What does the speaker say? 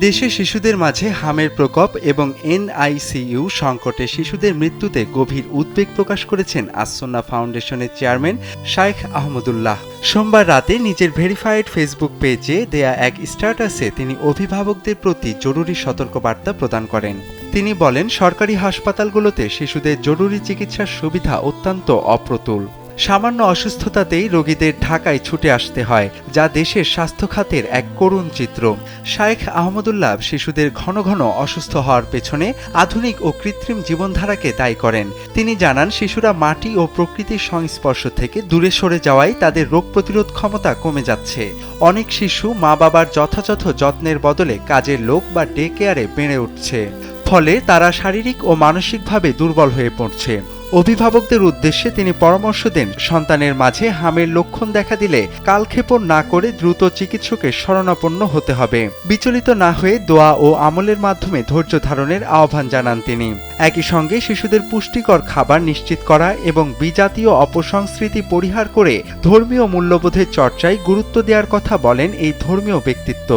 দেশে শিশুদের মাঝে হামের প্রকোপ এবং এনআইসিইউ সংকটে শিশুদের মৃত্যুতে গভীর উদ্বেগ প্রকাশ করেছেন আসসুন্নাহ ফাউন্ডেশনের চেয়ারম্যান শাইখ আহমদুল্লাহ। সোমবার রাতে নিজের ভেরিফাইড ফেসবুক পেজে দেয়া এক স্ট্যাটাসে তিনি অভিভাবকদের প্রতি জরুরি সতর্কবার্তা প্রদান করেন। তিনি বলেন, সরকারি হাসপাতালগুলোতে শিশুদের জরুরি চিকিৎসার সুবিধা অত্যন্ত অপ্রতুল। সামান্য অসুস্থতাতেই রোগীদের ঢাকায় ছুটে আসতে হয়, যা দেশের স্বাস্থ্য খাতের এক করুণ চিত্র। শাইখ আহমদুল্লাহ শিশুদের ঘন ঘন অসুস্থ হওয়ার পেছনে আধুনিক ও কৃত্রিম জীবনধারাকে দায়ী করেন। তিনি জানান, শিশুরা মাটি ও প্রকৃতির সংস্পর্শ থেকে দূরে সরে যাওয়ায় তাদের রোগ প্রতিরোধ ক্ষমতা কমে যাচ্ছে। অনেক শিশু মা বাবার যথাযথ যত্নের বদলে কাজের লোক বা ডে কেয়ারে বেড়ে উঠছে, ফলে তারা শারীরিক ও মানসিকভাবে দুর্বল হয়ে পড়ছে। অভিভাবকদের উদ্দেশ্যে তিনি পরামর্শ দেন, সন্তানের মাঝে হামের লক্ষণ দেখা দিলে কালক্ষেপণ না করে দ্রুত চিকিৎসকের শরণাপন্ন হতে হবে। বিচলিত না হয়ে দোয়া ও আমলের মাধ্যমে ধৈর্য ধারণের আহ্বান জানান তিনি। একই সঙ্গে শিশুদের পুষ্টিকর খাবার নিশ্চিত করা এবং বিজাতীয় অপসংস্কৃতি পরিহার করে ধর্মীয় মূল্যবোধের চর্চায় গুরুত্ব দেওয়ার কথা বলেন এই ধর্মীয় ব্যক্তিত্ব।